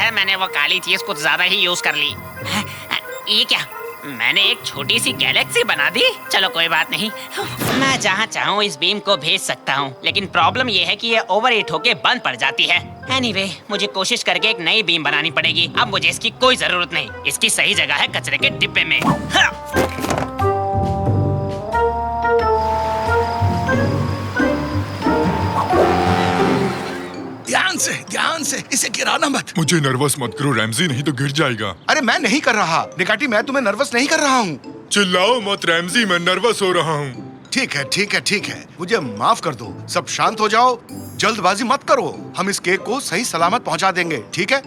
है मैंने वो काली चीज कुछ ज्यादा ही यूज कर ली। ये क्या, मैंने एक छोटी सी गैलेक्सी बना दी। चलो कोई बात नहीं, मैं जहाँ चाहूँ इस बीम को भेज सकता हूँ, लेकिन प्रॉब्लम ये है कि ये ओवर हीट होके बंद पड़ जाती है। एनीवे, मुझे कोशिश करके एक नई बीम बनानी पड़ेगी। अब मुझे इसकी कोई जरूरत नहीं, इसकी सही जगह है कचरे के डिब्बे में। ध्यान से इसे गिराना मत। मुझे नर्वस मत करो रैमजी, नहीं तो गिर जाएगा। अरे मैं नहीं कर रहा निकाटी, मैं तुम्हें नर्वस नहीं कर रहा हूँ। चिल्लाओ मत रैमजी, मैं नर्वस हो रहा हूँ। ठीक है ठीक है ठीक है, मुझे माफ कर दो। सब शांत हो जाओ, जल्दबाजी मत करो। हम इस केक को सही सलामत पहुँचा देंगे, ठीक है?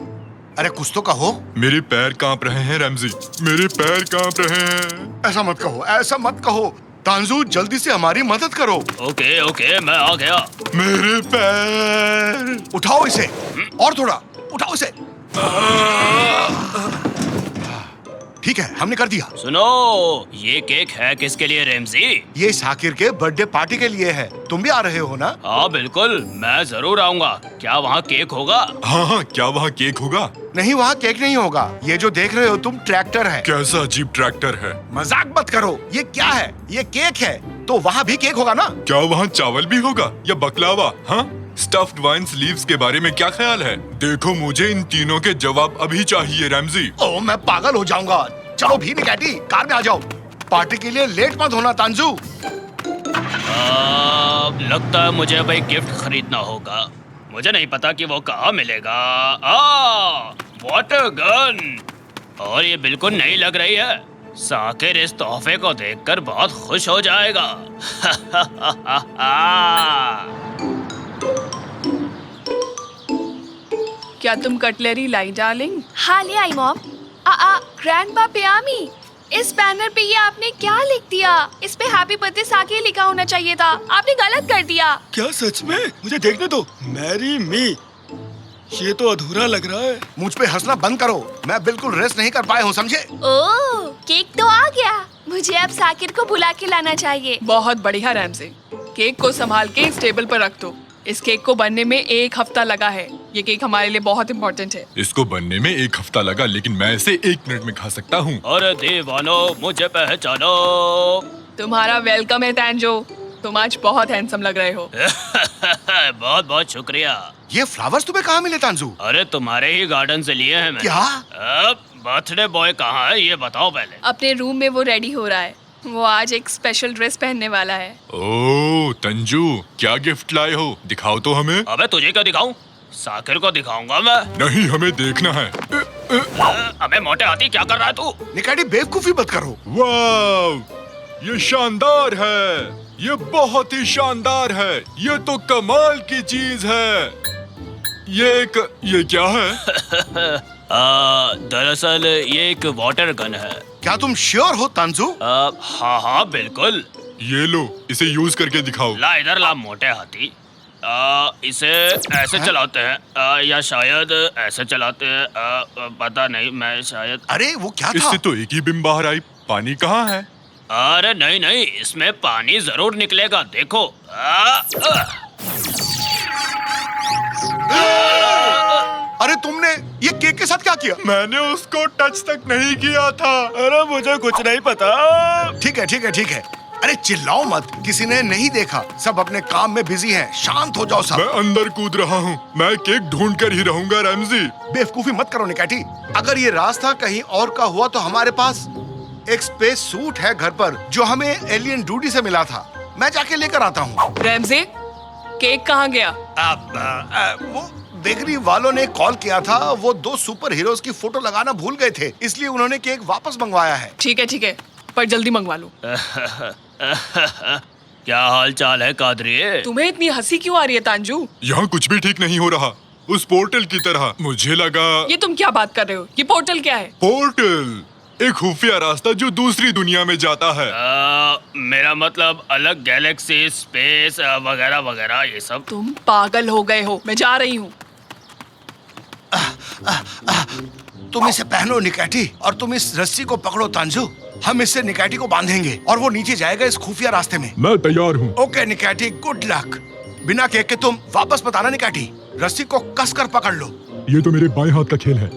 अरे कुछ तो कहो। मेरे पैर कांप रहे हैं रैमजी, मेरे पैर कांप रहे हैं। ऐसा मत कहो, ऐसा मत कहो। तांजू जल्दी से हमारी मदद करो। ओके ओके, मैं आ गया। मेरे पैर। उठाओ इसे, और थोड़ा उठाओ इसे। ठीक है, हमने कर दिया। सुनो, ये केक है किसके लिए रैमजी? ये साकिर के बर्थडे पार्टी के लिए है। तुम भी आ रहे हो ना? हाँ बिल्कुल, मैं जरूर आऊंगा। क्या वहाँ केक होगा? हाँ, क्या वहाँ केक होगा? नहीं, वहाँ केक नहीं होगा। ये जो देख रहे हो तुम ट्रैक्टर है। कैसा अजीब ट्रैक्टर है? मजाक मत करो, ये क्या है? ये केक है, तो वहाँ भी केक होगा ना? क्या वहाँ चावल भी होगा या बकलावा? हाँ, स्टफ्ड वाइन स्लीव्स के बारे में क्या ख्याल है? देखो, मुझे इन तीनों के जवाब अभी चाहिए रैमजी। ओह, मैं पागल हो जाऊंगा। चलो भी निकाटी, कार में आ जाओ। पार्टी के लिए लेट मत होना तांजू। लगता है मुझे अब एक गिफ्ट खरीदना होगा। मुझे नहीं पता कि वो कहाँ मिलेगा। वाटर गन, और ये बिल्कुल नई लग रही है। साकिर इस तोहफे को देखकर बहुत खुश हो जाएगा। क्या तुम कटलरी लाई डार्लिंग? हाँ ले आई मॉम। ग्रैंडपा पियामी, इस बैनर पे ये आपने क्या लिख दिया? इस पे हैप्पी बर्थडे साकिर लिखा होना चाहिए था, आपने गलत कर दिया। क्या सच में? मुझे देखने दो। मैरी मी, ये तो अधूरा लग रहा है। मुझ पे हंसना बंद करो, मैं बिल्कुल रेस्ट नहीं कर पाया हूँ, समझे? ओह, केक तो आ गया। मुझे अब साकिर को बुला के लाना चाहिए। बहुत बढ़िया रैमजी, केक को संभाल के इस टेबल पर रख दो। इस केक को बनने में 1 हफ्ता लगा है। ये केक हमारे लिए बहुत इम्पोर्टेंट है। इसको बनने में 1 हफ्ता लगा, लेकिन मैं इसे 1 मिनट में खा सकता हूँ। अरे दीवानो, मुझे पहचानो। तुम्हारा वेलकम है तांजो, तुम आज बहुत हैंडसम लग रहे हो। बहुत बहुत शुक्रिया। ये फ्लावर्स तुम्हें कहाँ मिले तांजू? अरे तुम्हारे ही गार्डन से लिए हैं मैंने। क्या? बर्थडे बॉय कहाँ है ये बताओ पहले। अपने रूम में वो रेडी हो रहा है। वो आज एक स्पेशल ड्रेस पहनने वाला है। ओह तंजू, क्या गिफ्ट लाए हो? दिखाओ तो हमें। अबे तुझे क्या दिखाऊं? साकिर को दिखाऊंगा मैं। नहीं, हमें देखना है। अबे मोटे हाथी, क्या कर रहा है तू? निकाटी, बेवकूफी मत करो। वाह, ये शानदार है, ये बहुत ही शानदार है। ये तो कमाल की चीज है। ये क्या है? दरअसल ये एक वाटर गन है। क्या तुम श्योर हो तांजू? हाँ हाँ बिल्कुल। ये लो, इसे यूज करके दिखाओ। ला इधर ला मोटे हाथी। इसे ऐसे चलाते हैं या शायद ऐसे चलाते हैं। पता नहीं, मैं शायद। अरे वो क्या था? इससे तो एक ही बिम बाहर आई। पानी कहाँ है? अरे नहीं नहीं, इसमें पानी जरूर निकलेगा, देखो। अरे तुमने ये केक के साथ क्या किया? मैंने उसको टच तक नहीं किया था। अरे मुझे कुछ नहीं पता। ठीक है ठीक है ठीक है। अरे चिल्लाओ मत, किसी ने नहीं देखा। सब अपने काम में बिजी हैं। शांत हो जाओ सब। मैं अंदर कूद रहा हूँ। मैं केक ढूंढ कर ही रहूंगा रैमजी। बेवकूफी मत करो निकाटी। अगर ये रास्ता कहीं और का हुआ तो हमारे पास एक स्पेस सूट है घर पर, जो हमें एलियन डूडी से मिला था। मैं जाके लेकर आता हूँ। रैमजी, केक कहाँ गया? वो बेकरी वालों ने कॉल किया था। वो 2 सुपर हीरोज की फोटो लगाना भूल गए थे, इसलिए उन्होंने केक वापस मंगवाया है। ठीक है, पर जल्दी मंगवा लो। क्या हाल चाल है कादरी? तुम्हें इतनी हंसी क्यों आ रही है तांजू? यहाँ कुछ भी ठीक नहीं हो रहा। उस पोर्टल की तरह मुझे लगा। ये तुम क्या बात कर रहे हो? ये पोर्टल क्या है? पोर्टल एक खुफिया रास्ता जो दूसरी दुनिया में जाता है। मेरा मतलब अलग गैलेक्सी, स्पेस वगैरह वगैरह ये सब। तुम पागल हो गए हो। मैं जा रही हूँ। तुम इसे पहनो निकाटी, और तुम इस रस्सी को पकड़ो तांजू। हम इससे निकाटी को बांधेंगे और वो नीचे जाएगा इस खुफिया रास्ते में। मैं तैयार हूँ। ओके निकाटी, गुड लक। बिना केक के तुम वापस मत आना निकाटी। रस्सी को कसकर पकड़ लो। ये तो मेरे बाएं हाथ का खेल है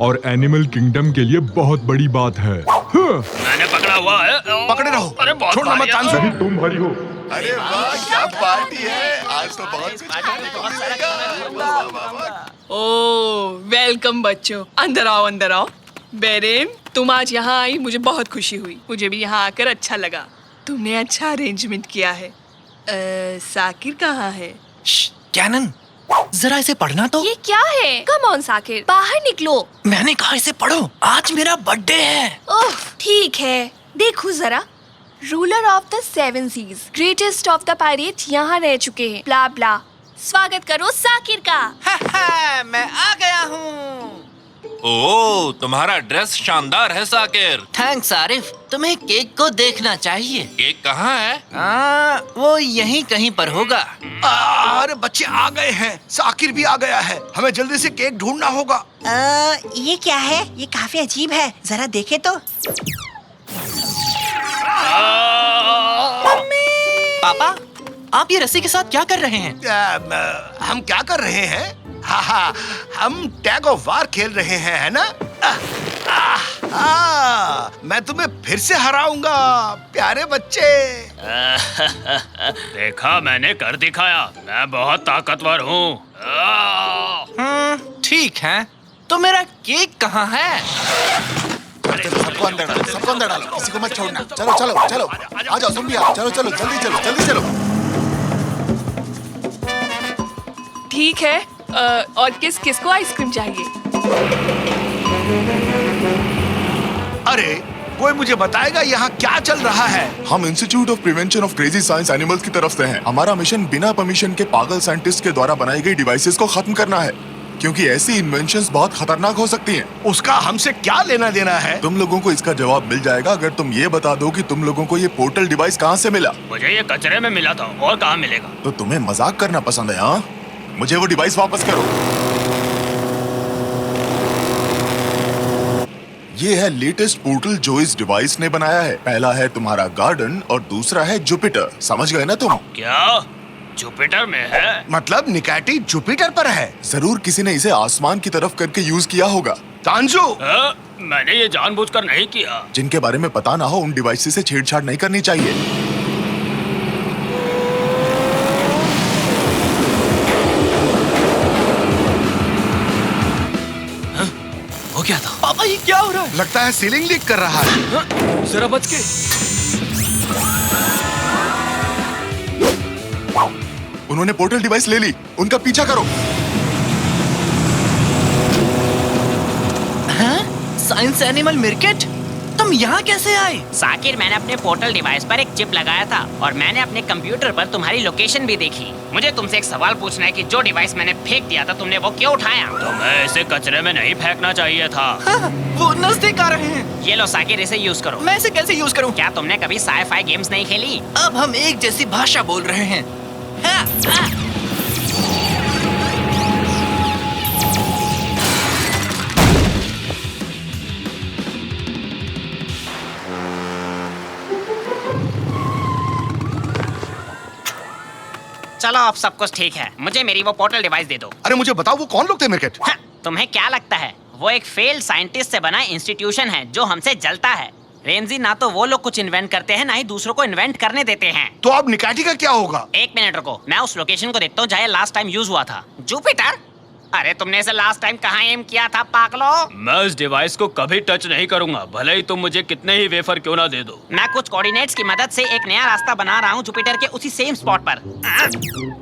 और एनिमल किंगडम के लिए बहुत बड़ी बात है। हाँ। मैंने पकड़ा हुआ है। पकड़े रहो। अरे बहुत छोड़ना मत भारी है। तानसु। नहीं, तुम भारी हो। अरे वाह क्या पार्टी है, आज तो बहुत कुछ खाने को मिलेगा। वाह, वाह, वाह। ओ वेलकम बच्चों, अंदर आओ अंदर आओ। बेरेन, तुम आज यहाँ आई, मुझे बहुत खुशी हुई। मुझे भी यहाँ आकर अच्छा लगा। तुमने अच्छा अरेंजमेंट किया है। साकिर कहाँ है? कैनन, जरा इसे पढ़ना तो। ये क्या है? कम ऑन साकिर, बाहर निकलो। मैंने कहा इसे पढ़ो, आज मेरा बर्थडे है। ओह ठीक है, देखो जरा। Ruler of the 7 seas, greatest of the pirate यहाँ रह चुके हैं। ब्ला ब्ला। स्वागत करो साकिर का। मैं आ गया हूँ। ओह, तुम्हारा ड्रेस शानदार है साकिर। थैंक्स आरिफ, तुम्हें केक को देखना चाहिए। केक कहाँ है? वो यहीं कहीं पर होगा। अरे बच्चे आ गए हैं, साकिर भी आ गया है। हमें जल्दी से केक ढूंढना होगा। ये क्या है? ये काफी अजीब है, जरा देखे तो। पापा, आप ये रस्सी के साथ क्या कर रहे हैं? हम क्या कर रहे हैं? हाँ, हम टैग ऑफ वार खेल रहे हैं, है ना? मैं तुम्हें फिर से हराऊंगा प्यारे बच्चे। देखा, मैंने कर दिखाया। मैं बहुत ताकतवर हूँ। ठीक है, तो मेरा केक कहाँ है? सबको अंदर डालो, सबको अंदर डालो, किसी को मत छोड़ना। चलो चलो चलो, आ जाओ तुम भी आओ। चलो चलो जल्दी चलो, जल्दी चलो। ठीक है, और किस किस को आइसक्रीम चाहिए? अरे कोई मुझे बताएगा यहाँ क्या चल रहा है? हम institute of prevention of crazy science animals की तरफ से हैं। हमारा मिशन बिना परमिशन के पागल साइंटिस्ट के द्वारा बनाई गई डिवाइसेस को खत्म करना है, क्योंकि ऐसी इन्वेंशंस बहुत खतरनाक हो सकती हैं। उसका हमसे क्या लेना देना है? तुम लोगों को इसका जवाब मिल जाएगा अगर तुम ये बता दो कि तुम लोगों को ये पोर्टल डिवाइस कहाँ से मिला। मुझे ये कचरे में मिला था, और कहाँ मिलेगा? तो तुम्हें मजाक करना पसंद है? हाँ, मुझे वो डिवाइस वापस करो। ये है लेटेस्ट पोर्टल जो इस डिवाइस ने बनाया है। पहला है तुम्हारा गार्डन और दूसरा है जुपिटर। समझ गए ना तुम? क्या जुपिटर में है? मतलब निकैटी जुपिटर पर है? जरूर किसी ने इसे आसमान की तरफ करके यूज किया होगा। तांजू, मैंने ये जानबूझकर नहीं किया। जिनके बारे में पता ना हो उन डिवाइस से छेड़छाड़ नहीं करनी चाहिए। हो क्या था? पापा, ये क्या हो रहा है? लगता है सीलिंग लीक कर रहा है। जरा बच के। उन्होंने पोर्टल डिवाइस ले ली, उनका पीछा करो। साइंस एनिमल मिर्केट, तुम यहाँ कैसे आए? साकिर, मैंने अपने पोर्टल डिवाइस पर एक चिप लगाया था और मैंने अपने कंप्यूटर पर तुम्हारी लोकेशन भी देखी। मुझे तुमसे एक सवाल पूछना है कि जो डिवाइस मैंने फेंक दिया था तुमने वो क्यों उठाया? तुम्हें इसे कचरे में नहीं फेंकना चाहिए था। वो नजदीक आ रहे हैं। ये लो साकिर, इसे यूज करो। मैं इसे कैसे यूज करूँ? क्या तुमने कभी साई-फाई गेम्स नहीं खेली? अब हम एक जैसी भाषा बोल रहे हैं। चलो अब सब कुछ ठीक है, मुझे मेरी वो पोर्टल डिवाइस दे दो। अरे मुझे बताओ वो कौन लोग थे मिर्केट? हाँ, तुम्हें क्या लगता है वो एक फेल्ड साइंटिस्ट से बना इंस्टीट्यूशन है जो हमसे जलता है। रेंजी, ना तो वो लोग कुछ इन्वेंट करते हैं ना ही दूसरों को इन्वेंट करने देते हैं। तो अब निकैटी का क्या होगा? एक मिनट रुको, मैं उस लोकेशन को देखता हूँ जहाँ लास्ट टाइम यूज हुआ था। जुपिटर? अरे तुमने इसे लास्ट टाइम कहाँ एम किया था पागलो? मैं इस डिवाइस को कभी टच नहीं करूंगा, भले ही तुम मुझे कितने ही वेफर क्यों ना दे दो। मैं कुछ कोऑर्डिनेट्स की मदद से एक नया रास्ता बना रहा हूँ जुपिटर के उसी सेम स्पॉट पर।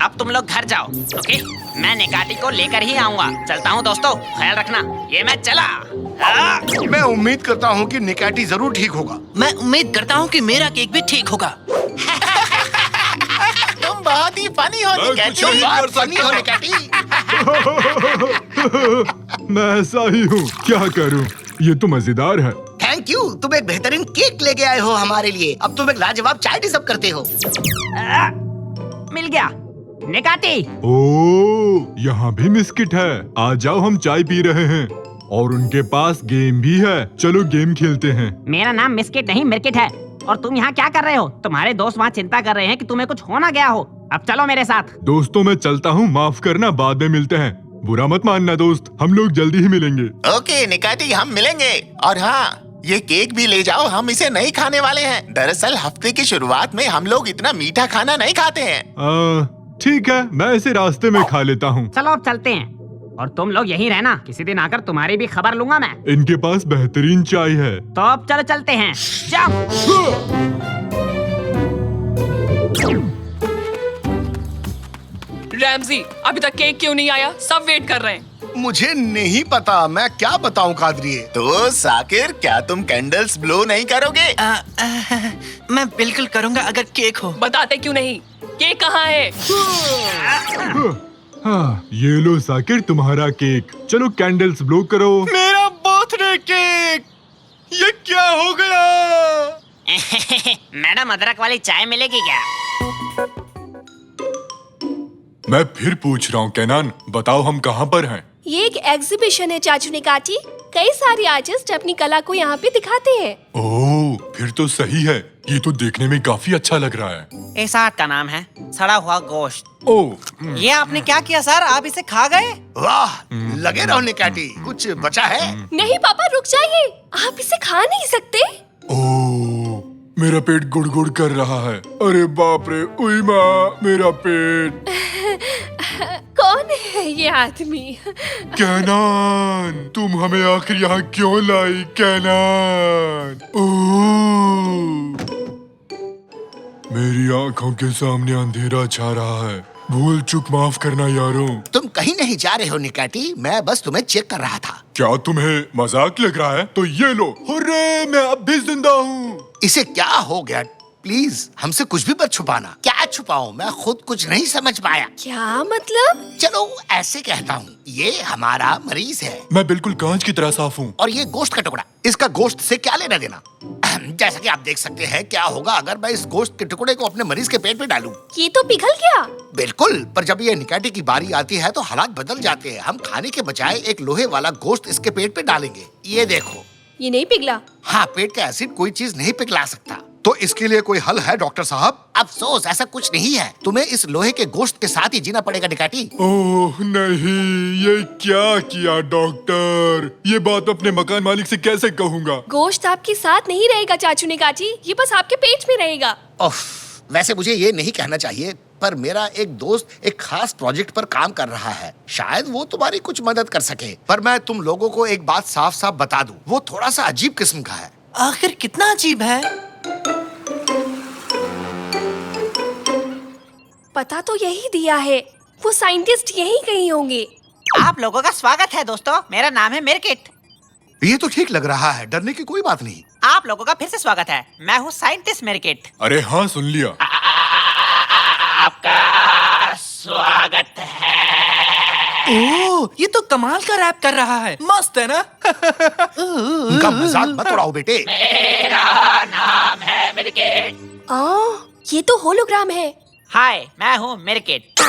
अब तुम लोग घर जाओ, ओके? मैं निकाटी को लेकर ही आऊंगा। चलता हूँ दोस्तों, ख्याल रखना। ये मैं चला। मैं उम्मीद करता हूँ कि निकैटी जरूर ठीक होगा। मैं उम्मीद करता हूँ कि मेरा केक भी ठीक होगा। तुम बहुत ही फनी हो मैं कुछ नहीं कर सकता। मैं ऐसा ही हूँ, क्या करूँ? ये तो मजेदार है। थैंक यू, तुम एक बेहतरीन केक लेके आए हो हमारे लिए। अब तुम एक लाजवाब चाय डिजर्व करते हो। मिल गया निकाटी। ओह, यहाँ भी बिस्किट है। आ जाओ, हम चाय पी रहे हैं और उनके पास गेम भी है। चलो गेम खेलते हैं। मेरा नाम मिस्किट नहीं मिर्किट है। और तुम यहाँ क्या कर रहे हो? तुम्हारे दोस्त वहाँ चिंता कर रहे हैं कि तुम्हें कुछ हो ना गया हो। अब चलो मेरे साथ। दोस्तों, मैं चलता हूँ, माफ करना, बाद में मिलते हैं। बुरा मत मानना दोस्त, हम लोग जल्दी ही मिलेंगे। ओके निकाटी, हम मिलेंगे। और हाँ, ये केक भी ले जाओ, हम इसे नहीं खाने वाले हैं। दरअसल हफ्ते की शुरुआत में हम लोग इतना मीठा खाना नहीं खाते हैं। ठीक है, मैं इसे रास्ते में खा लेता हूँ। चलो अब चलते हैं, और तुम लोग यहीं रहना, किसी दिन आकर तुम्हारी भी खबर लूंगा मैं। इनके पास बेहतरीन चाय है। तो अब चलो चलते हैं, जाओ। रैमजी, अभी तक केक क्यों नहीं आया? सब वेट कर रहे हैं। मुझे नहीं पता, मैं क्या बताऊं कादरिए। तो साकिर, क्या तुम कैंडल्स ब्लो नहीं करोगे? मैं बिल्कुल करूंगा अगर केक हो। बताते क्यों नहीं? केक कहाँ है? हाँ, ये लो साकिर तुम्हारा केक। चलो कैंडल्स ब्लो करो। मेरा बर्थडे केक, ये क्या हो गया? मैडम, अदरक वाली चाय मिलेगी क्या? मैं फिर पूछ रहा हूँ कैनान, बताओ हम कहाँ पर हैं? ये एक एग्जीबिशन है चाचू निकाटी। कई सारे आर्टिस्ट अपनी कला को यहाँ पे दिखाते हैं। ओह, फिर तो सही है। ये तो देखने में काफी अच्छा लग रहा है। इस आर्ट का नाम है सड़ा हुआ गोश्त। ओह, ये आपने क्या किया सर? आप इसे खा गए? वाह, लगे रहो निकाटी, कुछ बचा है? नहीं पापा, रुक जाइए, आप इसे खा नहीं सकते। ओह, मेरा पेट गुड़गुड़ कर रहा है। अरे बाप रे, उई माँ, मेरा पेट। कौन है ये आदमी? कैनान, तुम हमें आखिर यहाँ क्यों लाई कैनान? ओह, मेरी आंखों के सामने अंधेरा छा रहा है। भूल चूक माफ करना यारों। तुम कहीं नहीं जा रहे हो निकाटी, मैं बस तुम्हें चेक कर रहा था। क्या तुम्हें मजाक लग रहा है? तो ये लो, हुर्रे, मैं अब भी जिंदा हूँ। इसे क्या हो गया? प्लीज हमसे कुछ भी मत छुपाना। क्या छुपाऊं? मैं खुद कुछ नहीं समझ पाया। क्या मतलब? चलो ऐसे कहता हूँ, ये हमारा मरीज है मैं बिल्कुल कांच की तरह साफ हूँ। और ये गोश्त का टुकड़ा। इसका गोश्त से क्या लेना देना? जैसा कि आप देख सकते हैं, क्या होगा अगर मैं इस गोश्त के टुकड़े को अपने मरीज के पेट में डालूं? ये तो पिघल गया। बिल्कुल, पर जब ये निकाटी की बारी आती है तो हालात बदल जाते हैं। हम खाने के बजाय एक लोहे वाला गोश्त इसके पेट पे डालेंगे। ये देखो। ये नहीं पिघला। हाँ, पेट का एसिड कोई चीज नहीं पिघला सकता। तो इसके लिए कोई हल है डॉक्टर साहब? अफसोस, ऐसा कुछ नहीं है। तुम्हें इस लोहे के गोश्त के साथ ही जीना पड़ेगा निकाटी। ओह नहीं, ये क्या किया डॉक्टर? ये बात अपने मकान मालिक से कैसे कहूँगा? गोश्त आपके साथ नहीं रहेगा चाचू निकाटी, ये बस आपके पेट में रहेगा। ओफ, वैसे मुझे ये नहीं कहना चाहिए, पर मेरा एक दोस्त एक खास प्रोजेक्ट पर काम कर रहा है। शायद वो तुम्हारी कुछ मदद कर सके। पर मैं तुम लोगों को एक बात साफ साफ बता दूं, वो थोड़ा सा अजीब किस्म का है। आखिर कितना अजीब है? पता तो यही दिया है, वो साइंटिस्ट यही कहीं होंगे। आप लोगों का स्वागत है दोस्तों, मेरा नाम है मिर्किट। ये तो ठीक लग रहा है, डरने की कोई बात नहीं। आप लोगों का फिर से स्वागत है, मैं हूँ साइंटिस्ट मिर्किट। अरे हाँ, सुन लिया। आपका स्वागत है। ओह, ये तो कमाल का रैप कर रहा है, मस्त है ना? उनका मजाक मत उड़ाओ बेटे। मेरा नाम है मिर्किट। ये तो होलोग्राम है। हाय, मैं हूँ मिर्किट।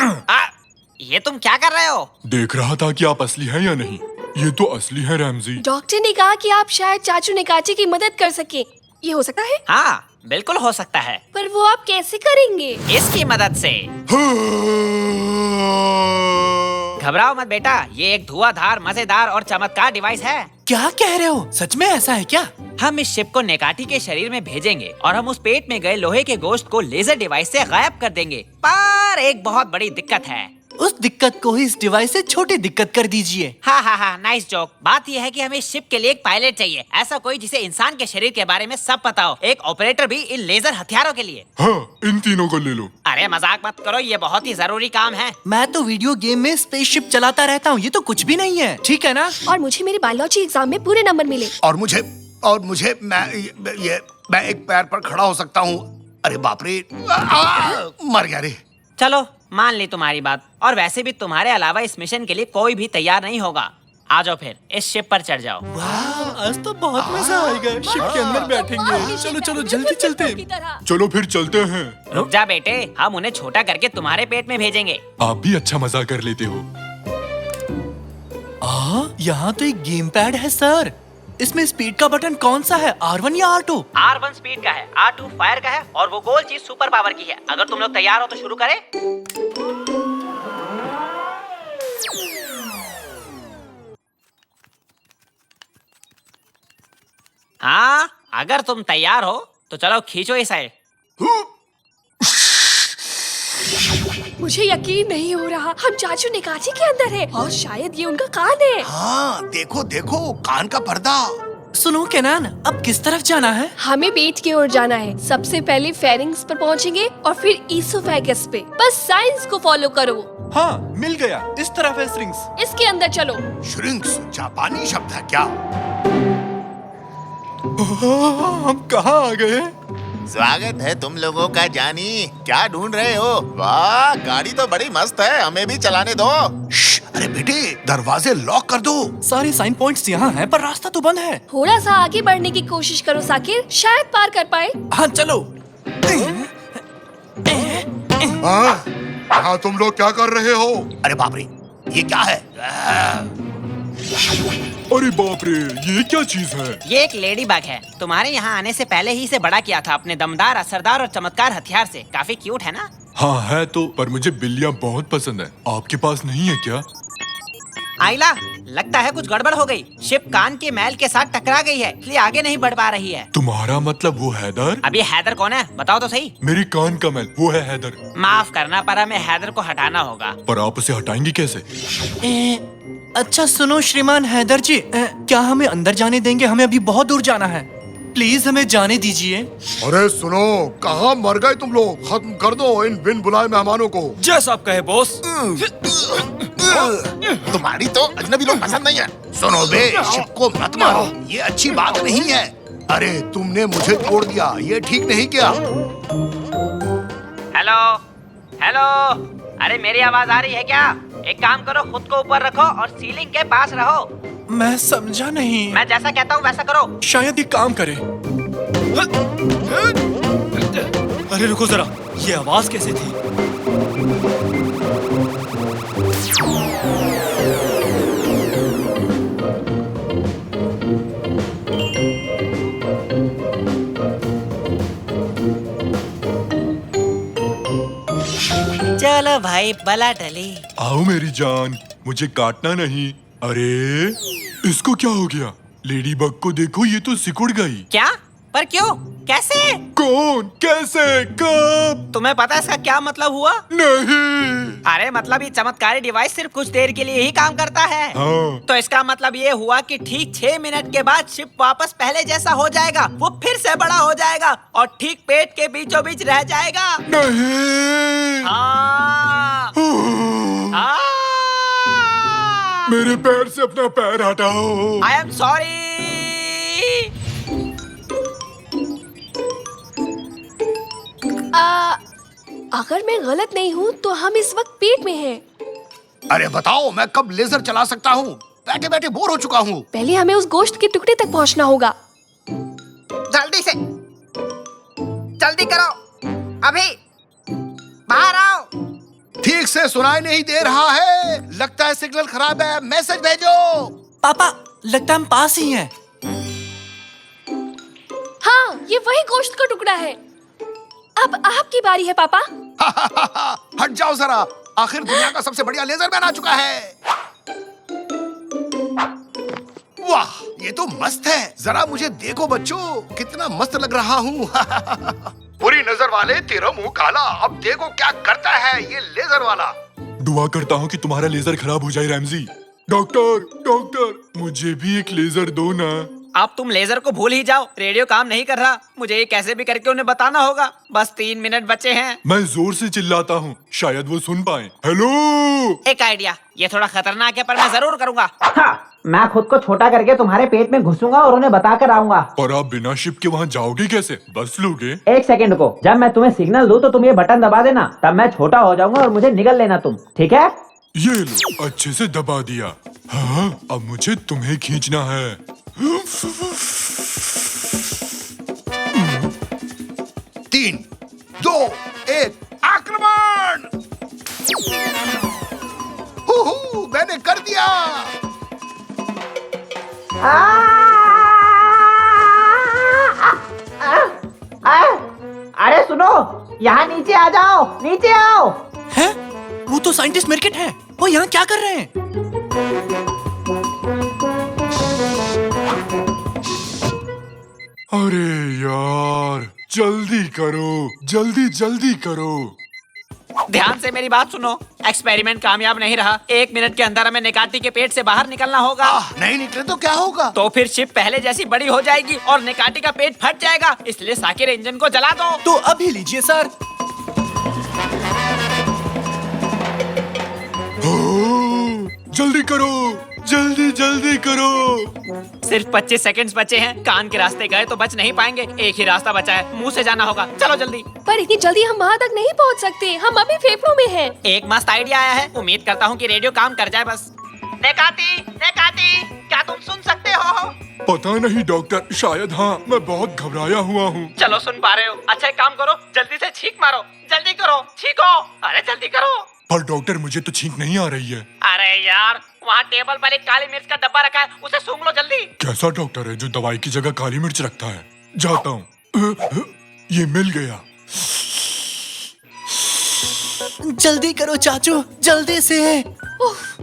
ये तुम क्या कर रहे हो? देख रहा था कि आप असली हैं या नहीं। ये तो असली है रैमजी। डॉक्टर ने कहा कि आप शायद चाचू निकाटी की मदद कर सके। ये हो सकता है? हाँ, बिल्कुल हो सकता है। पर वो आप कैसे करेंगे? इसकी मदद से। घबराओ मत बेटा, ये एक धुआंधार, मजेदार और चमत्कार डिवाइस है। क्या कह रहे हो? सच में ऐसा है क्या? हम इस शिप को निकाटी के शरीर में भेजेंगे और हम उस पेट में गए लोहे के गोश्त को लेजर डिवाइस से गायब कर देंगे। पर एक बहुत बड़ी दिक्कत है। उस दिक्कत को ही इस डिवाइस से छोटी दिक्कत कर दीजिए। हाँ, नाइस जोक। बात यह है कि हमें शिप के लिए एक पायलट चाहिए, ऐसा कोई जिसे इंसान के शरीर के बारे में सब पता हो। एक ऑपरेटर भी इन लेजर हथियारों के लिए। हाँ, इन तीनों को ले लो। अरे मजाक मत करो, ये बहुत ही जरूरी काम है। मैं तो वीडियो गेम में स्पेसशिप चलाता रहता हूँ, ये तो कुछ भी नहीं है, ठीक है ना? और मुझे मेरे बायोलॉजी एग्जाम में पूरे नंबर मिले। और मुझे मैं एक पैर पर खड़ा हो सकता हूँ। अरे बाप रे, मर गया रे। चलो, मान ली तुम्हारी बात। और वैसे भी तुम्हारे अलावा इस मिशन के लिए कोई भी तैयार नहीं होगा। आ जाओ फिर, इस शिप पर चढ़ जाओ। वाह, आज तो बहुत मजा आएगा। शिप के अंदर बैठेंगे। चलो चलो जल्दी चलते हैं। चलो फिर चलते हैं। रुक जा बेटे, हम उन्हें छोटा करके तुम्हारे पेट में भेजेंगे। आप भी अच्छा मजा कर लेते हो। यहाँ तो एक गेम पैड है सर। इसमें स्पीड का बटन कौन सा है, R1 या R2? R1 स्पीड का है, R2 फायर का है और वो गोल चीज सुपर पावर की है। अगर तुम लोग तैयार हो तो शुरू करें। हाँ, अगर तुम तैयार हो तो चलो खींचो इस साइड। मुझे यकीन नहीं हो रहा, हम चाचू निकाची के अंदर है और शायद ये उनका कान है। हाँ, देखो देखो कान का पर्दा। सुनो केनान, अब किस तरफ जाना है? हमें पेट की ओर जाना है। सबसे पहले फेरिंग्स पर पहुंचेंगे और फिर ईसोफेगस पे। बस साइंस को फॉलो करो। हाँ, मिल गया। इस तरफ है श्रिंक्स। इसके अंदर चलो। श्रिंक्स जापानी शब्द है क्या? हम कहाँ आ गए? स्वागत है तुम लोगों का जानी। क्या ढूंढ रहे हो? वाह, गाड़ी तो बड़ी मस्त है, हमें भी चलाने दो। अरे बेटे, दरवाजे लॉक कर दो। सारे साइन पॉइंट्स यहाँ हैं, पर रास्ता तो बंद है। थोड़ा सा आगे बढ़ने की कोशिश करो साकिर, शायद पार कर पाए। हाँ चलो। हाँ, हाँ, तुम लोग क्या कर रहे हो? अरे बाप रे, ये क्या है? अरे बाप रे, ये क्या चीज है? ये एक लेडी बग है। तुम्हारे यहाँ आने से पहले ही इसे बड़ा किया था अपने दमदार, असरदार और चमत्कार हथियार से। काफी क्यूट है ना? हाँ है तो, पर मुझे बिल्लियाँ बहुत पसंद है। आपके पास नहीं है क्या? आइला, लगता है कुछ गड़बड़ हो गई। शिप कान के मैल के साथ टकरा गई है, इसलिए आगे नहीं बढ़ पा रही है। तुम्हारा मतलब वो हैदर? अब ये हैदर कौन है, बताओ तो सही। मेरी कान का मैल, वो है हैदर। माफ करना, पर हमें हैदर को हटाना होगा। पर आप उसे हटाएंगे कैसे? अच्छा सुनो श्रीमान हैदर जी, क्या हमें अंदर जाने देंगे? हमें अभी बहुत दूर जाना है। प्लीज हमें जाने दीजिए। अरे सुनो, कहाँ मर गए तुम लोग? खत्म कर दो इन बिन बुलाए मेहमानों को। जैसा आप कहे बॉस। तुम्हारी तो अजनबी लोग पसंद नहीं है। सुनो बे, शिप को मत मारो, ये अच्छी बात नहीं है। अरे तुमने मुझे तोड़ दिया, ये ठीक नहीं किया। हेलो हेलो, अरे मेरी आवाज आ रही है क्या? एक काम करो, खुद को ऊपर रखो और सीलिंग के पास रहो। मैं समझा नहीं। मैं जैसा कहता हूँ वैसा करो। शायद ये काम करे। अरे रुको जरा, ये आवाज कैसे थी? चलो भाई, बला टली। आओ मेरी जान, मुझे काटना नहीं। अरे इसको क्या हो गया? लेडी बग को देखो, ये तो सिकुड़ गई। क्या? पर क्यों? कैसे? कौन? कैसे? कब? तुम्हें पता है इसका क्या मतलब हुआ? नहीं। अरे मतलब ये चमत्कारी डिवाइस सिर्फ कुछ देर के लिए ही काम करता है। हाँ। तो इसका मतलब ये हुआ कि ठीक 6 मिनट के बाद शिप वापस पहले जैसा हो जाएगा। वो फिर से बड़ा हो जाएगा और ठीक पेट के बीचों बीच रह जाएगा। नहीं। हाँ। हाँ। मेरे पैर से अपना पैर हटाओ। I am sorry. अगर मैं गलत नहीं हूँ तो हम इस वक्त पेट में हैं। अरे बताओ, मैं कब लेजर चला सकता हूँ? बैठे बैठे बोर हो चुका हूँ। पहले हमें उस गोश्त के टुकड़े तक पहुँचना होगा। जल्दी से, जल्दी करो, अभी बाहर आओ। ठीक से सुनाई नहीं दे रहा है, लगता है सिग्नल खराब है। मैसेज भेजो। पापा, लगता है हम पास ही हैं। हाँ, ये वही गोश्त का टुकड़ा है। अब आपकी बारी है पापा। हट जाओ जरा, आखिर दुनिया का सबसे बढ़िया लेजर मैन आ चुका है। वाह, ये तो मस्त है। जरा मुझे देखो बच्चों, कितना मस्त लग रहा हूँ। बुरी नजर वाले, तेरा मुंह काला। अब देखो क्या करता है ये लेजर वाला। दुआ करता हूँ कि तुम्हारा लेजर खराब हो जाए रैमजी। डॉक्टर, डॉक्टर, मुझे भी एक लेजर दो ना। अब तुम लेजर को भूल ही जाओ, रेडियो काम नहीं कर रहा। मुझे ये कैसे भी करके उन्हें बताना होगा। बस 3 मिनट बचे हैं। मैं जोर से चिल्लाता हूँ, शायद वो सुन पाए। हेलो। एक आइडिया, ये थोड़ा खतरनाक है पर मैं जरूर करूँगा। हाँ, मैं खुद को छोटा करके तुम्हारे पेट में घुसूंगा और उन्हें बता कर आऊंगा। और आप बिना शिप के वहाँ जाओगे कैसे? बस लोगे? 1 सेकंड को, जब मैं तुम्हें सिग्नल दूं तो तुम ये बटन दबा देना, तब मैं छोटा हो जाऊंगा और मुझे निगल लेना तुम, ठीक है? ये लो, अच्छे से दबा दिया। हाँ, अब मुझे तुम्हें खींचना है। 3, 2, 1, आक्रमण! मैंने कर दिया। अरे सुनो, यहाँ नीचे आ जाओ, नीचे आओ। हैं? वो तो साइंटिस्ट मेरकेट है। वो यहाँ क्या कर रहे हैं? करो, जल्दी जल्दी करो। ध्यान से मेरी बात सुनो, एक्सपेरिमेंट कामयाब नहीं रहा। 1 मिनट के अंदर हमें निकाटी के पेट से बाहर निकलना होगा। नहीं निकले तो क्या होगा? तो फिर शिप पहले जैसी बड़ी हो जाएगी और निकाटी का पेट फट जाएगा। इसलिए साकिर इंजन को जला दो। तो अभी लीजिए सर। जल्दी करो, जल्दी जल्दी करो। सिर्फ 25 सेकंड्स बचे हैं। कान के रास्ते गए तो बच नहीं पाएंगे। एक ही रास्ता बचा है, मुंह से जाना होगा। चलो जल्दी। पर इतनी जल्दी हम वहाँ तक नहीं पहुँच सकते, हम अभी फेफड़ों में हैं। एक मस्त आइडिया आया है। उम्मीद करता हूँ कि रेडियो काम कर जाए बस। नेकाती, नेकाती, क्या तुम सुन सकते हो? पता नहीं डॉक्टर, शायद हाँ। मैं बहुत घबराया हुआ हूँ। चलो सुन पा रहे हो। अच्छा एक काम करो, जल्दी से छींक मारो। जल्दी करो, छींको। अरे जल्दी करो। पर डॉक्टर मुझे तो छींक नहीं आ रही है। अरे यार, वहाँ टेबल पर एक काली मिर्च का डब्बा रखा है, उसे सूंघ लो जल्दी। कैसा डॉक्टर है जो दवाई की जगह काली मिर्च रखता है? जाता हूँ। ये मिल गया। जल्दी करो चाचू, जल्दी से।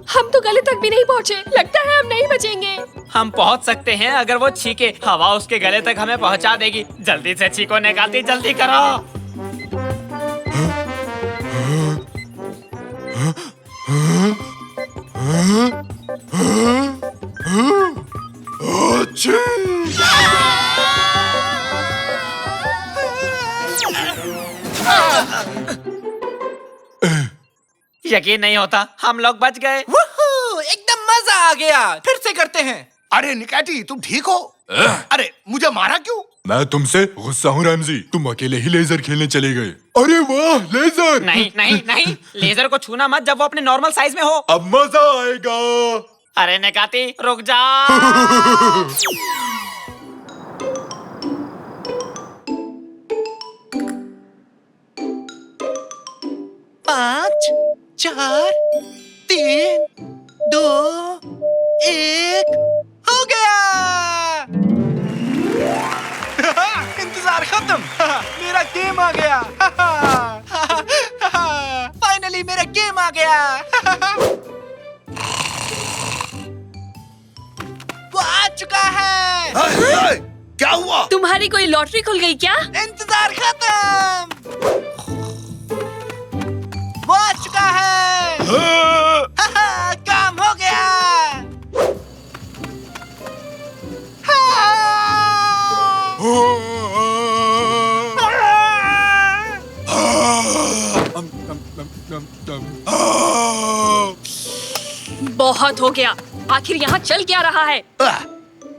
हम तो गले तक भी नहीं पहुँचे, लगता है हम नहीं बचेंगे। हम पहुँच सकते हैं अगर वो छींके। हवा उसके गले तक हमें पहुँचा देगी। जल्दी से छींको नेकाती, जल्दी करो। यकीन नहीं होता, हम लोग बच गए। एकदम मजा आ गया। फिर से करते हैं। अरे निकाटी, तुम ठीक हो? अरे मुझे मारा क्यों? मैं तुमसे गुस्सा हूँ रैमजी। तुम अकेले ही लेजर खेलने चले गए। अरे वाह, लेजर। नहीं नहीं नहीं, लेजर को छूना मत जब वो अपने नॉर्मल साइज में हो। अब मजा आएगा। अरे नेकाती, रुक जा। 5, 4, 3, 2, 1 हो गया। इंतजार खत्म। मेरा गेम आ गया। फाइनली मेरा गेम आ गया। वो आ चुका है। क्या हुआ? तुम्हारी कोई लॉटरी खुल गई क्या? इंतजार खत्म। वो आ चुका है। काम हो गया। बहुत हो गया। आखिर यहाँ चल क्या रहा है?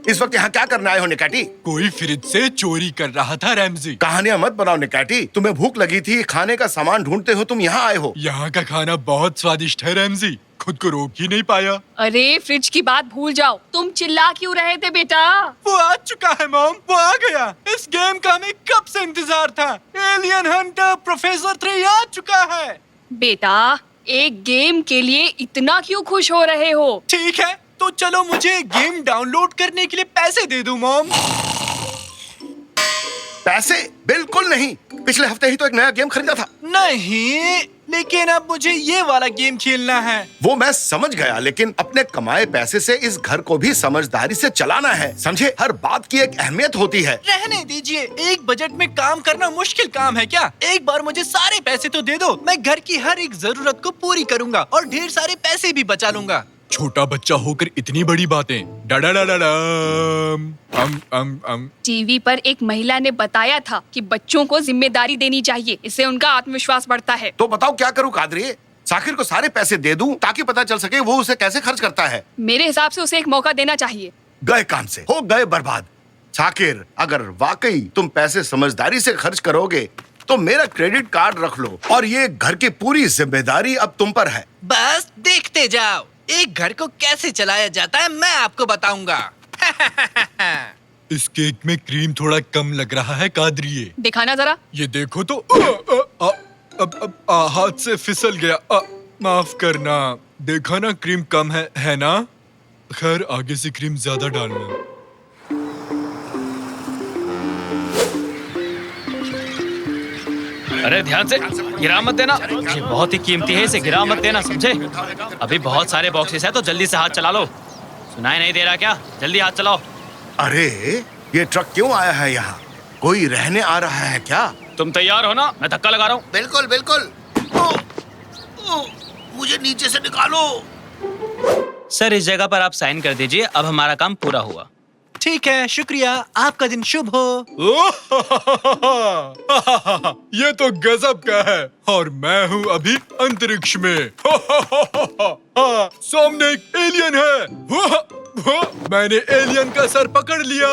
इस वक्त यहाँ क्या करने आए हो निकाटी? कोई फ्रिज से चोरी कर रहा था रैमजी। कहानियां मत बनाओ निकाटी। तुम्हें भूख लगी थी, खाने का सामान ढूंढते हो तुम यहाँ आए हो। यहाँ का खाना बहुत स्वादिष्ट है रैमजी, खुद को रोक ही नहीं पाया। अरे फ्रिज की बात भूल जाओ, तुम चिल्ला क्यों रहे थे बेटा? वो आ चुका है मॉम, वो आ गया। इस गेम का हमें कब से इंतजार था। एलियन हंटर प्रोफेसर 3 आ चुका है। बेटा, एक गेम के लिए इतना क्यों खुश हो रहे हो? ठीक है, तो चलो मुझे गेम डाउनलोड करने के लिए पैसे दे दो मॉम। पैसे? बिल्कुल नहीं। पिछले हफ्ते ही तो एक नया गेम खरीदा था। नहीं, लेकिन अब मुझे ये वाला गेम खेलना है। वो मैं समझ गया, लेकिन अपने कमाए पैसे से इस घर को भी समझदारी से चलाना है, समझे? हर बात की एक अहमियत होती है। रहने दीजिए, एक बजट में काम करना मुश्किल काम है क्या? एक बार मुझे सारे पैसे तो दे दो, मैं घर की हर एक जरूरत को पूरी करूंगा और ढेर सारे पैसे भी बचा लूंगा। छोटा बच्चा होकर इतनी बड़ी बातें। टीवी पर एक महिला ने बताया था कि बच्चों को जिम्मेदारी देनी चाहिए, इससे उनका आत्मविश्वास बढ़ता है। तो बताओ क्या करूं कादरी? साकिर को सारे पैसे दे दूं ताकि पता चल सके वो उसे कैसे खर्च करता है। मेरे हिसाब से उसे एक मौका देना चाहिए। गए काम से, हो गए बर्बाद। साकिर, अगर वाकई तुम पैसे समझदारी से खर्च करोगे तो मेरा क्रेडिट कार्ड रख लो और ये घर की पूरी जिम्मेदारी अब तुम पर है। बस देखते जाओ, एक घर को कैसे चलाया जाता है मैं आपको बताऊंगा। इस केक में क्रीम थोड़ा कम लग रहा है कादरिए। दिखाना जरा। ये देखो तो। हाथ से फिसल गया। माफ करना। देखा ना, क्रीम कम है ना? खैर, आगे से क्रीम ज्यादा डालना। अरे ध्यान से, गिरा मत देना। ये बहुत ही कीमती है, इसे गिरा मत देना, समझे? अभी बहुत सारे बॉक्सेस हैं, तो जल्दी से हाथ चला लो। सुनाई नहीं दे रहा क्या? जल्दी हाथ चलाओ। अरे ये ट्रक क्यों आया है यहाँ? कोई रहने आ रहा है क्या? तुम तैयार हो ना? मैं धक्का लगा रहा हूँ। बिल्कुल बिल्कुल। मुझे नीचे से निकालो। सर इस जगह पर आप साइन कर दीजिए, अब हमारा काम पूरा हुआ। ठीक है, शुक्रिया, आपका दिन शुभ हो। ये तो गजब का है और मैं हूँ अभी अंतरिक्ष में। सामने एक एलियन है। मैंने एलियन का सर पकड़ लिया।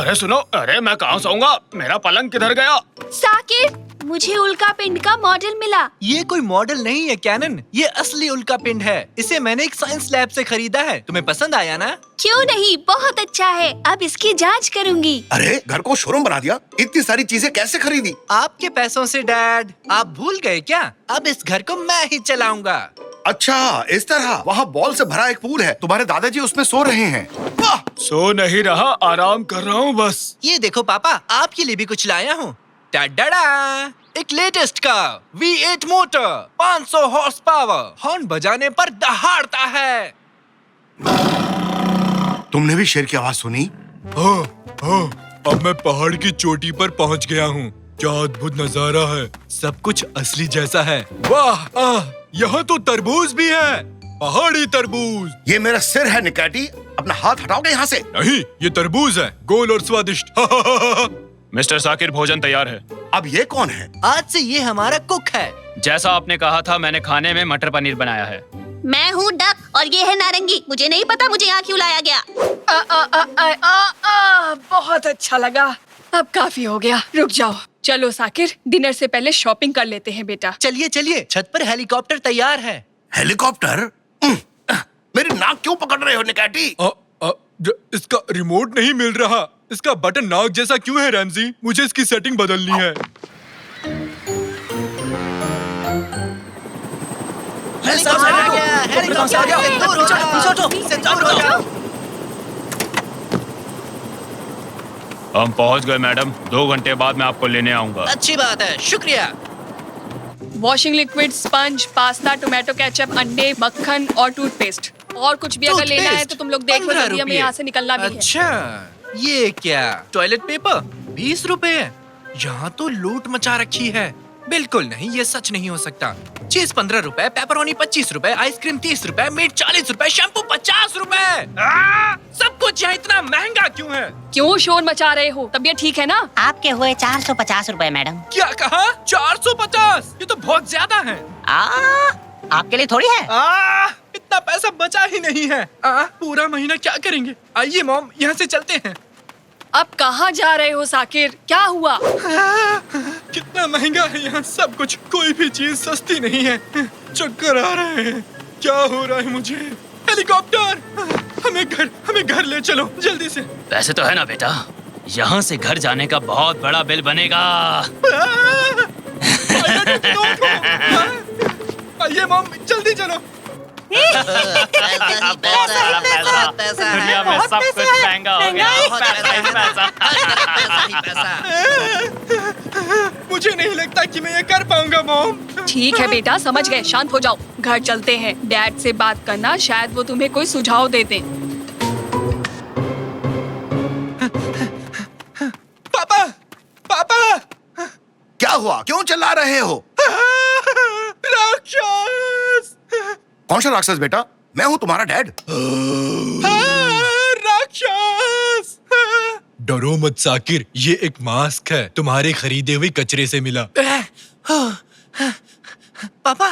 अरे सुनो, अरे मैं कहाँ सोऊंगा? मेरा पलंग किधर गया? साकिर, मुझे उल्का पिंड का मॉडल मिला। ये कोई मॉडल नहीं है कैनन, ये असली उल्का पिंड है। इसे मैंने एक साइंस लैब से खरीदा है। तुम्हें पसंद आया ना? क्यों नहीं, बहुत अच्छा है। अब इसकी जांच करूंगी। अरे घर को शोरूम बना दिया, इतनी सारी चीजें कैसे खरीदी? आपके पैसों से डैड। आप भूल गए क्या? अब इस घर को मैं ही चलाऊंगा। अच्छा इस तरह। वहाँ बॉल से भरा एक पूल है, तुम्हारे दादाजी उसमें सो रहे हैं। वाह! सो नहीं रहा, आराम कर रहा हूँ बस। ये देखो पापा, आपके लिए भी कुछ लाया हूँ। टाडा! एक लेटेस्ट का V8 motor, 500 horse power, horn बजाने पर दहाड़ता है। तुमने भी शेर की आवाज सुनी? हाँ, अब मैं पहाड़ की चोटी पर पहुंच गया हूँ। क्या अद्भुत नजारा है, सब कुछ असली जैसा है। वाह! यहाँ तो तरबूज भी है, पहाड़ी तरबूज। ये मेरा सिर है निकाटी, अपना हाथ हटाओगे यहाँ से। नहीं, ये तरबूज है, गोल और स्वादिष्ट। मिस्टर साकिर, भोजन तैयार है। अब ये कौन है? आज से ये हमारा कुक है। जैसा आपने कहा था, मैंने खाने में मटर पनीर बनाया है। मैं हूँ डक और ये है नारंगी। मुझे नहीं पता मुझे यहाँ क्यों लाया गया। बहुत अच्छा लगा। अब काफी हो गया, रुक जाओ। चलो साकिर, डिनर से पहले शॉपिंग कर लेते हैं बेटा। चलिए चलिए, छत पर हेलीकॉप्टर तैयार है। हेलीकॉप्टर? मेरी नाक क्यों पकड़ रहे हो निकाटी? इसका रिमोट नहीं मिल रहा। इसका बटन नाक जैसा क्यों है रैमजी? मुझे इसकी सेटिंग बदलनी है। हेलीकॉप्टर आ गया, हेलीकॉप्टर आ गया। दूर हो जाओ। हम पहुंच गए मैडम, 2 घंटे बाद मैं आपको लेने आऊंगा। अच्छी बात है, शुक्रिया। Washing liquid, sponge, pasta, tomato ketchup, अंडे, मक्खन और टूथपेस्ट। और कुछ भी अगर लेना है तो तुम लोग देख लो, जल्दी हमें यहाँ से निकलना भी है। अच्छा, ये क्या? टॉयलेट पेपर 20 रुपए? यहाँ तो लूट मचा रखी है। बिल्कुल नहीं, ये सच नहीं हो सकता। चीज 15 रुपए, पेपरोनी 25 रुपए, आइसक्रीम 30 रुपए, मीट 40 रुपए, शैम्पू 50 रुपए। सब कुछ यहाँ इतना महंगा क्यों है? क्यों शोर मचा रहे हो? तबीयत ठीक है ना? आपके हुए 450 रुपए मैडम। क्या कहा? 450? ये तो बहुत ज्यादा है। आपके लिए थोड़ी है। इतना पैसा बचा ही नहीं है। पूरा महीना क्या करेंगे? आइए मॉम, यहाँ से चलते हैं। अब कहाँ जा रहे हो साकिर? क्या हुआ? कितना महंगा है यहाँ सब कुछ, कोई भी चीज सस्ती नहीं है। चक्कर आ रहे हैं, क्या हो रहा है मुझे? हेलीकॉप्टर, हमें घर ले चलो जल्दी से। पैसे तो है ना बेटा, यहाँ से घर जाने का बहुत बड़ा बिल बनेगा। आइए मॉम, जल्दी चलो। दुनिया में सब कुछ महंगा हो गया। मुझे नहीं लगता कि मैं ये कर पाऊंगा मॉम। ठीक है बेटा, समझ गए, शांत हो जाओ। घर चलते हैं, डैड से बात करना, शायद वो तुम्हें कोई सुझाव दे दें। पापा! क्या हुआ? क्यों चिल्ला रहे हो? राक्षस! कौन सा राक्षस बेटा? मैं हूँ तुम्हारा डैड। राक्षस! डरो मत साकिर, ये एक मास्क है, तुम्हारे खरीदे हुए कचरे से मिला। पापा,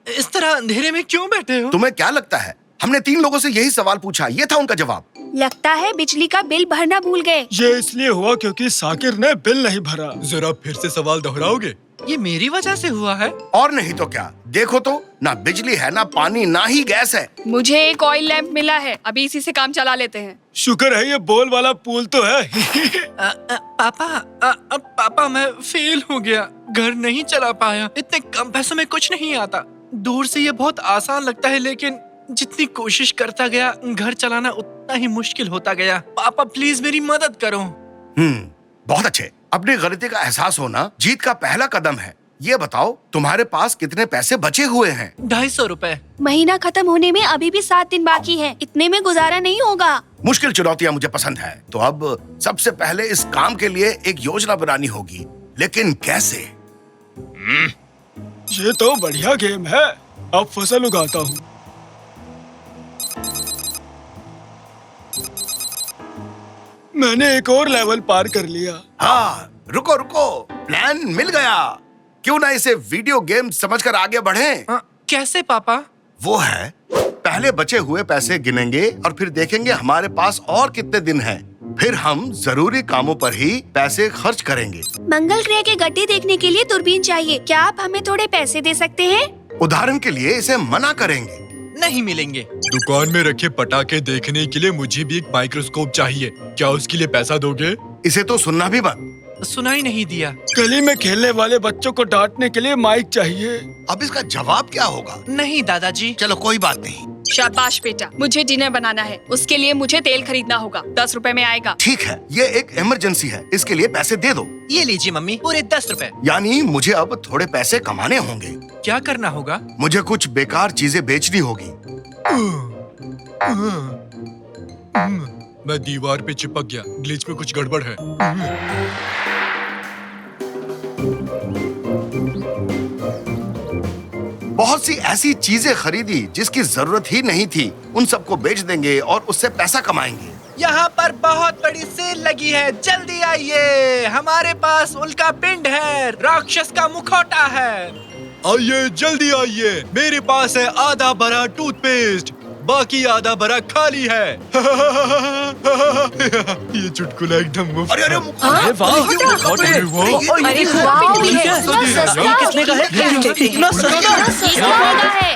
इस तरह अंधेरे में क्यों बैठे हो? तुम्हें क्या लगता है? हमने 3 लोगों से यही सवाल पूछा, ये था उनका जवाब। लगता है बिजली का बिल भरना भूल गए। ये इसलिए हुआ क्योंकि साकिर ने बिल नहीं भरा। जरा फिर से सवाल दोहराओगे? ये मेरी वजह से हुआ है? और नहीं तो क्या। देखो तो, ना बिजली है, ना पानी, ना ही गैस है। मुझे एक ऑयल लैंप मिला है, अभी इसी से काम चला लेते हैं। शुक्र है ये बॉल वाला पूल तो है। पापा मैं फेल हो गया, घर नहीं चला पाया। इतने कम पैसों में कुछ नहीं आता। दूर से ये बहुत आसान लगता है, लेकिन जितनी कोशिश करता गया घर चलाना उतना ही मुश्किल होता गया। पापा प्लीज मेरी मदद करो। बहुत अच्छे। अपनी गलती का एहसास होना जीत का पहला कदम है। ये बताओ, तुम्हारे पास कितने पैसे बचे हुए हैं? 250 रुपए। महीना खत्म होने में अभी भी 7 दिन बाकी है, इतने में गुजारा नहीं होगा। मुश्किल चुनौतियाँ मुझे पसंद है। तो अब सबसे पहले इस काम के लिए एक योजना बनानी होगी। लेकिन कैसे? ये तो बढ़िया गेम है। अब फसल उगाता हूँ। मैंने एक और लेवल पार कर लिया। हाँ, रुको रुको, प्लान मिल गया। क्यों ना इसे वीडियो गेम समझकर आगे बढ़ें? कैसे पापा? वो है, पहले बचे हुए पैसे गिनेंगे और फिर देखेंगे हमारे पास और कितने दिन हैं। फिर हम जरूरी कामों पर ही पैसे खर्च करेंगे। मंगल ग्रह के गड्ढे देखने के लिए दूरबीन चाहिए। क्या आप हमें थोड़े पैसे दे सकते हैं? उदाहरण के लिए इसे मना करेंगे। नहीं मिलेंगे। दुकान में रखे पटाखे देखने के लिए मुझे भी एक माइक्रोस्कोप चाहिए। क्या उसके लिए पैसा दोगे? इसे तो सुनना भी बंद। सुनाई नहीं दिया। गली में खेलने वाले बच्चों को डांटने के लिए माइक चाहिए। अब इसका जवाब क्या होगा? नहीं दादाजी। चलो कोई बात नहीं। शाबाश बेटा, मुझे डिनर बनाना है। उसके लिए मुझे तेल खरीदना होगा। 10 रुपए में आएगा। ठीक है, ये एक इमरजेंसी है, इसके लिए पैसे दे दो। ये लीजिए मम्मी, पूरे 10 रुपए। यानी मुझे अब थोड़े पैसे कमाने होंगे। क्या करना होगा? मुझे कुछ बेकार चीजें बेचनी होगी। मैं दीवार पे चिपक गया। ग्लिच में कुछ गड़बड़ है। बहुत सी ऐसी चीजें खरीदी जिसकी जरूरत ही नहीं थी। उन सबको बेच देंगे और उससे पैसा कमाएंगे। यहाँ पर बहुत बड़ी सेल लगी है, जल्दी आइए। हमारे पास उल्का पिंड है, राक्षस का मुखौटा है। आइए जल्दी आइए, मेरे पास है आधा भरा टूथपेस्ट, बाकी आधा भरा खाली है। ये चुटकुला एकदम मुफ्त। अरे है। वाह, अरे वाह। अरे वाह, ये सस्ता किसने कहा है? इतना सस्ता महंगा है।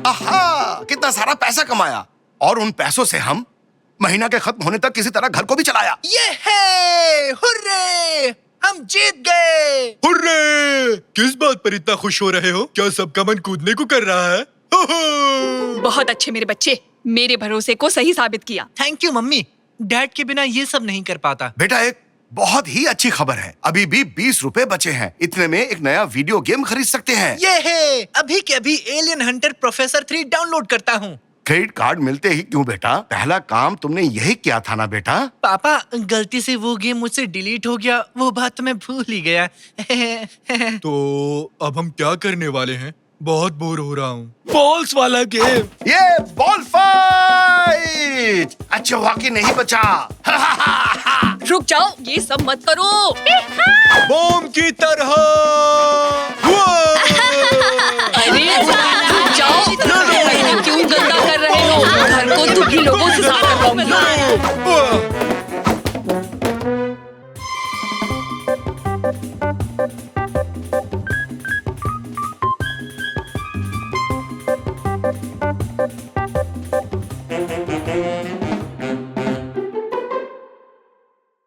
आहा, कितना सारा पैसा कमाया और उन पैसों से हम महीना के खत्म होने तक किसी तरह घर को भी चलाया। ये है, हुर्रे! हम जीत गए। हुर्रे! किस बात पर इतना खुश हो रहे हो? क्या सबका मन कूदने को कर रहा है? बहुत अच्छे मेरे बच्चे, मेरे भरोसे को सही साबित किया। Thank you mummy. डैड के बिना ये सब नहीं कर पाता। बेटा, एक बहुत ही अच्छी खबर है। अभी भी 20 रुपए बचे हैं। इतने में एक नया वीडियो गेम खरीद सकते हैं। ये है, अभी के अभी एलियन हंटर प्रोफेसर 3 डाउनलोड करता हूँ। क्रेडिट कार्ड मिलते ही क्यों बेटा? पहला काम तुमने यही किया था ना बेटा? पापा, गलती से वो गेम मुझसे डिलीट हो गया। वो बात तो मैं भूल ही गया। तो अब हम क्या करने वाले हैं? बहुत बोर हो रहा हूँ। बॉल्स वाला गेम। ये बॉल फाइट! अच्छा हुआ कि नहीं बचा। रुक जाओ, ये सब मत करो। बॉम्ब की तरह। अरे रुक जाओ, क्यों गंदा कर रहे हो? घर को दुखी लोगों से साफ करवाऊंगी।